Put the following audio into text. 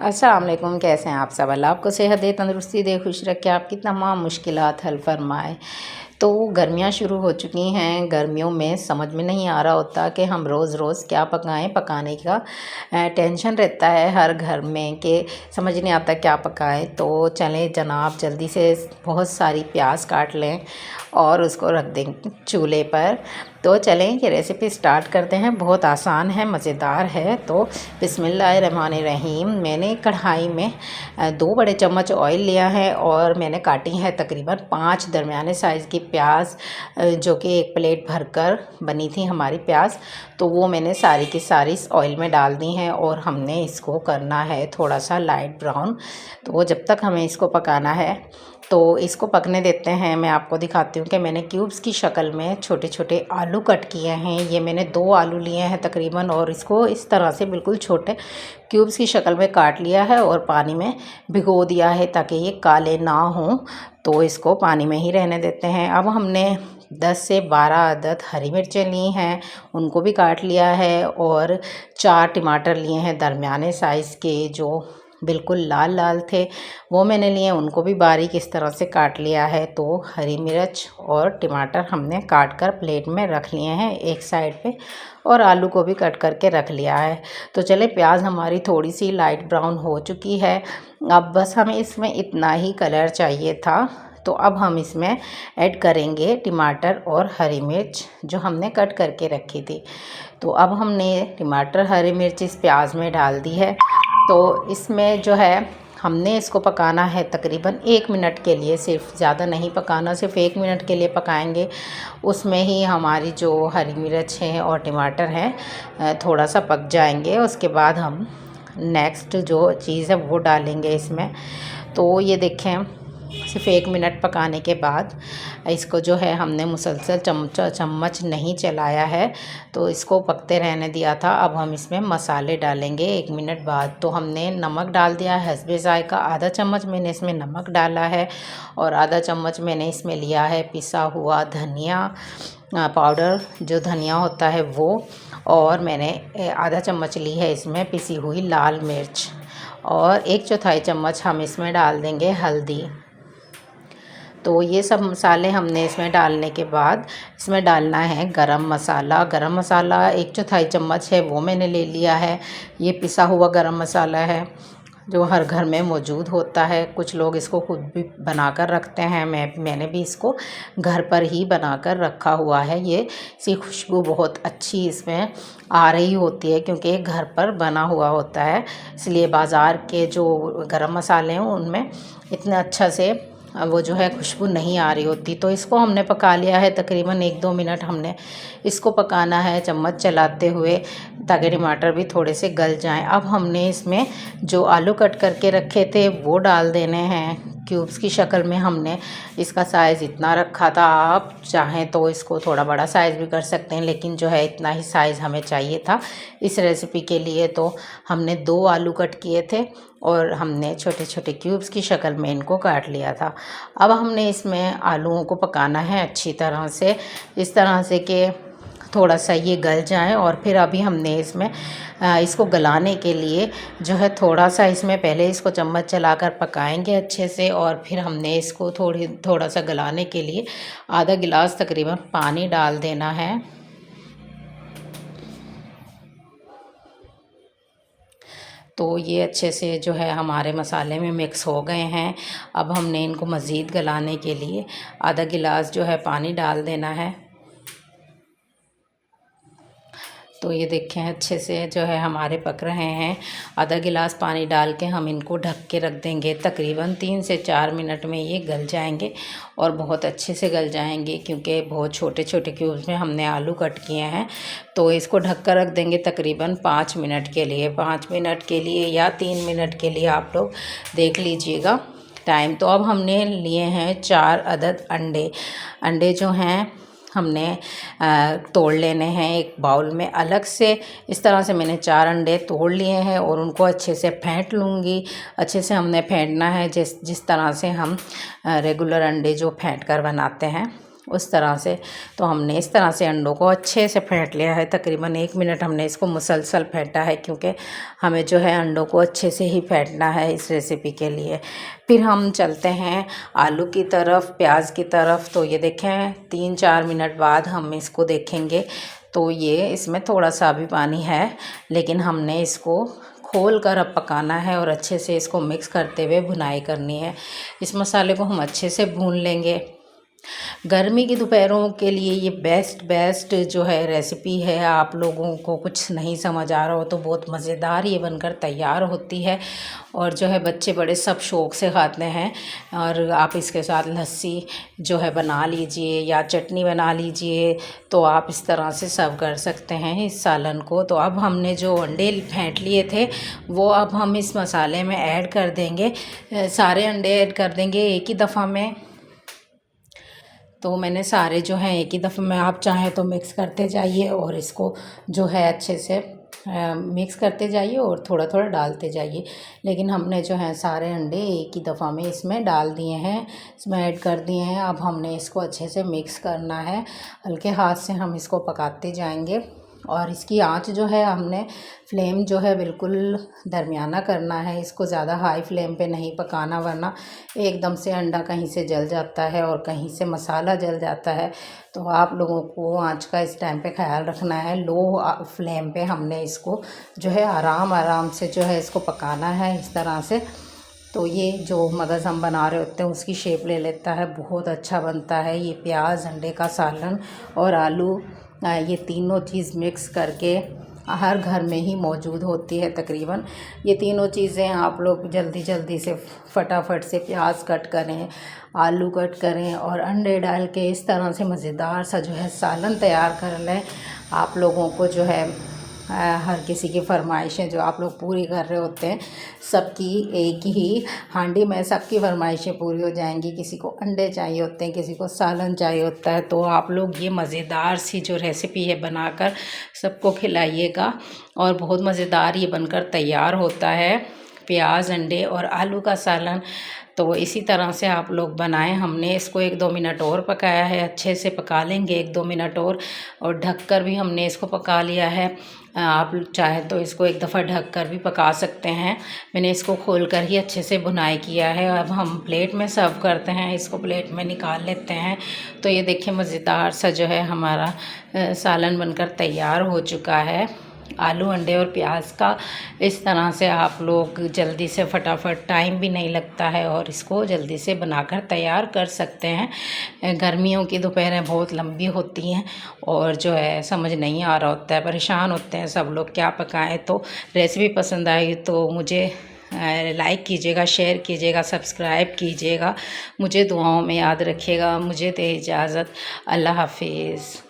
अस्सलाम वालेकुम। कैसे हैं आप सब? अल्लाह आपको सेहत दे, तंदुरुस्ती दे, खुश रखे, आपकी तमाम मुश्किलात हल फरमाए। तो गर्मियाँ शुरू हो चुकी हैं। गर्मियों में समझ में नहीं आ रहा होता कि हम रोज़ रोज़ क्या पकाएं। पकाने का टेंशन रहता है हर घर में कि समझ नहीं आता क्या पकाएं। तो चलें जनाब, जल्दी से बहुत सारी प्याज काट लें और उसको रख दें चूल्हे पर। तो चलें ये रेसिपी स्टार्ट करते हैं। बहुत आसान है, मज़ेदार है। तो बिस्मिल्लाहिर्रहमानिर्रहीम। मैंने कढ़ाई में 2 बड़े चम्मच ऑयल लिया है और मैंने काटी है तकरीबन 5 दरमियाने साइज़ की प्याज, जो कि 1 प्लेट भरकर बनी थी हमारी प्याज। तो वो मैंने सारी की सारी इस ऑयल में डाल दी हैं और हमने इसको करना है थोड़ा सा लाइट ब्राउन। तो जब तक हमें इसको पकाना है तो इसको पकने देते हैं। मैं आपको दिखाती हूँ कि मैंने क्यूब्स की शक्ल में छोटे छोटे आलू कट किए हैं। ये मैंने 2 आलू लिए हैं तकरीबन और इसको इस तरह से बिल्कुल छोटे क्यूब्स की शक्ल में काट लिया है और पानी में भिगो दिया है ताकि ये काले ना हों। तो इसको पानी में ही रहने देते हैं। अब हमने 10 से 12 अदद हरी मिर्चें ली हैं, उनको भी काट लिया है और 4 टमाटर लिए हैं दरमियाने साइज़ के, जो बिल्कुल लाल लाल थे, वो मैंने लिए, उनको भी बारीक इस तरह से काट लिया है। तो हरी मिर्च और टमाटर हमने काट कर प्लेट में रख लिए हैं एक साइड पे और आलू को भी कट करके रख लिया है। तो चले, प्याज हमारी थोड़ी सी लाइट ब्राउन हो चुकी है। अब बस हमें इसमें इतना ही कलर चाहिए था। तो अब हम इसमें ऐड करेंगे टमाटर और हरी मिर्च जो हमने कट करके रखी थी। तो अब हमने टमाटर हरी मिर्च इस प्याज में डाल दी है। तो इसमें जो है हमने इसको पकाना है तकरीबन 1 मिनट के लिए, सिर्फ ज़्यादा नहीं पकाना, सिर्फ 1 मिनट के लिए पकाएंगे। उसमें ही हमारी जो हरी मिर्च है और टमाटर हैं थोड़ा सा पक जाएंगे। उसके बाद हम नेक्स्ट जो चीज़ है वो डालेंगे इसमें। तो ये देखें, सिर्फ 1 मिनट पकाने के बाद इसको जो है हमने मुसलसल चम्मच नहीं चलाया है, तो इसको पकते रहने दिया था। अब हम इसमें मसाले डालेंगे 1 मिनट बाद। तो हमने नमक डाल दिया है हस्बे ज़ायका, आधा चम्मच मैंने इसमें नमक डाला है और आधा चम्मच मैंने इसमें लिया है पिसा हुआ धनिया पाउडर, जो धनिया होता है वो, और मैंने आधा चम्मच ली है इसमें पिसी हुई लाल मिर्च और 1/4 चम्मच हम इसमें डाल देंगे हल्दी। तो ये सब मसाले हमने इसमें डालने के बाद इसमें डालना है गरम मसाला। गरम मसाला 1/4 चम्मच है वो मैंने ले लिया है। ये पिसा हुआ गरम मसाला है जो हर घर में मौजूद होता है। कुछ लोग इसको खुद भी बनाकर रखते हैं, मैंने भी इसको घर पर ही बनाकर रखा हुआ है। ये इसकी खुशबू बहुत अच्छी इसमें आ रही होती है क्योंकि ये घर पर बना हुआ होता है, इसलिए बाज़ार के जो गरम मसाले हैं उनमें इतना अच्छा से वो जो है खुशबू नहीं आ रही होती। तो इसको हमने पका लिया है तकरीबन 1-2 मिनट हमने इसको पकाना है चम्मच चलाते हुए ताकि टमाटर भी थोड़े से गल जाएं। अब हमने इसमें जो आलू कट करके रखे थे वो डाल देने हैं क्यूब्स की शक्ल में। हमने इसका साइज़ इतना रखा था, आप चाहें तो इसको थोड़ा बड़ा साइज़ भी कर सकते हैं, लेकिन जो है इतना ही साइज़ हमें चाहिए था इस रेसिपी के लिए। तो हमने 2 आलू कट किए थे और हमने छोटे छोटे क्यूब्स की शक्ल में इनको काट लिया था। अब हमने इसमें आलूओं को पकाना है अच्छी तरह से, इस तरह से कि थोड़ा सा ये गल जाए। और फिर अभी हमने इसमें इसको गलाने के लिए जो है थोड़ा सा इसमें पहले इसको चम्मच चलाकर पकाएंगे अच्छे से और फिर हमने इसको थोड़ा सा गलाने के लिए आधा गिलास तकरीबन पानी डाल देना है। तो ये अच्छे से जो है हमारे मसाले में मिक्स हो गए हैं। अब हमने इनको मज़ीद गलाने के लिए आधा गिलास जो है पानी डाल देना है। तो ये देखें अच्छे से जो है हमारे पक रहे हैं। आधा गिलास पानी डाल के हम इनको ढक के रख देंगे। तकरीबन 3 से 4 मिनट में ये गल जाएंगे और बहुत अच्छे से गल जाएंगे क्योंकि बहुत छोटे छोटे क्यूब्स में हमने आलू कट किए हैं। तो इसको ढक कर रख देंगे तकरीबन 5 मिनट के लिए। 5 मिनट के लिए या 3 मिनट के लिए आप लोग देख लीजिएगा टाइम। तो अब हमने लिए हैं 4 अदद अंडे जो हैं हमने तोड़ लेने हैं एक बाउल में अलग से। इस तरह से मैंने 4 अंडे तोड़ लिए हैं और उनको अच्छे से फेंट लूँगी। अच्छे से हमने फेंटना है जिस तरह से हम रेगुलर अंडे जो फेंट कर बनाते हैं उस तरह से। तो हमने इस तरह से अंडों को अच्छे से फेंट लिया है। तकरीबन 1 मिनट हमने इसको मुसलसल फेंटा है, क्योंकि हमें जो है अंडों को अच्छे से ही फेंटना है इस रेसिपी के लिए। फिर हम चलते हैं आलू की तरफ, प्याज की तरफ। तो ये देखें 3-4 मिनट बाद हम इसको देखेंगे तो ये इसमें थोड़ा सा भी पानी है, लेकिन हमने इसको खोल कर अब पकाना है और अच्छे से इसको मिक्स करते हुए भुनाई करनी है। इस मसाले को हम अच्छे से भून लेंगे। गर्मी की दोपहरों के लिए ये बेस्ट जो है रेसिपी है। आप लोगों को कुछ नहीं समझ आ रहा हो तो बहुत मज़ेदार ये बनकर तैयार होती है, और जो है बच्चे बड़े सब शौक़ से खाते हैं। और आप इसके साथ लस्सी जो है बना लीजिए या चटनी बना लीजिए, तो आप इस तरह से सर्व कर सकते हैं इस सालन को। तो अब हमने जो अंडे फेंट लिए थे वो अब हम इस मसाले में ऐड कर देंगे। सारे अंडे ऐड कर देंगे एक ही दफ़ा में। तो मैंने सारे जो हैं एक ही दफ़े में, आप चाहें तो मिक्स करते जाइए और इसको जो है अच्छे से मिक्स करते जाइए और थोड़ा थोड़ा डालते जाइए। लेकिन हमने जो है सारे अंडे एक ही दफ़ा में इसमें डाल दिए हैं, इसमें ऐड कर दिए हैं। अब हमने इसको अच्छे से मिक्स करना है, हल्के हाथ से हम इसको पकाते जाएंगे। और इसकी आंच जो है हमने फ्लेम जो है बिल्कुल दरमियाना करना है, इसको ज़्यादा हाई फ्लेम पे नहीं पकाना, वरना एकदम से अंडा कहीं से जल जाता है और कहीं से मसाला जल जाता है। तो आप लोगों को आंच का इस टाइम पे ख्याल रखना है। लो फ्लेम पे हमने इसको जो है आराम से जो है इसको पकाना है इस तरह से। तो ये जो मगज़ हम बना रहे होते हैं उसकी शेप ले लेता है, बहुत अच्छा बनता है ये प्याज, अंडे का सालन और आलू। ये तीनों चीज़ मिक्स करके हर घर में ही मौजूद होती है तकरीबन। ये तीनों चीज़ें आप लोग जल्दी से फटाफट से प्याज कट करें, आलू कट करें और अंडे डाल के इस तरह से मज़ेदार सा जो है सालन तैयार कर लें। आप लोगों को जो है हर किसी की फरमाइशें जो आप लोग पूरी कर रहे होते हैं, सबकी एक ही हांडी में सबकी फरमाइशें पूरी हो जाएंगी। किसी को अंडे चाहिए होते हैं, किसी को सालन चाहिए होता है। तो आप लोग ये मज़ेदार सी जो रेसिपी है बनाकर सबको खिलाइएगा, और बहुत मज़ेदार ये बनकर तैयार होता है प्याज, अंडे और आलू का सालन। तो इसी तरह से आप लोग बनाएं। हमने इसको 1-2 मिनट और पकाया है, अच्छे से पका लेंगे 1-2 मिनट और ढककर भी हमने इसको पका लिया है। आप चाहें तो इसको एक दफ़ा ढक कर भी पका सकते हैं। मैंने इसको खोल कर ही अच्छे से भुनाई किया है। अब हम प्लेट में सर्व करते हैं, इसको प्लेट में निकाल लेते हैं। तो ये देखिए मज़ेदार सा जो है हमारा सालन बनकर तैयार हो चुका है। आलू, अंडे और प्याज का इस तरह से आप लोग जल्दी से फटाफट, टाइम भी नहीं लगता है और इसको जल्दी से बनाकर तैयार कर सकते हैं। गर्मियों की दोपहरें बहुत लंबी होती हैं और जो है समझ नहीं आ रहा होता है, परेशान होते हैं सब लोग क्या पकाएं। तो रेसिपी पसंद आई तो मुझे लाइक कीजिएगा, शेयर कीजिएगा, सब्सक्राइब कीजिएगा। मुझे दुआओं में याद रखिएगा। मुझे दे इजाज़त। अल्लाह हाफिज़।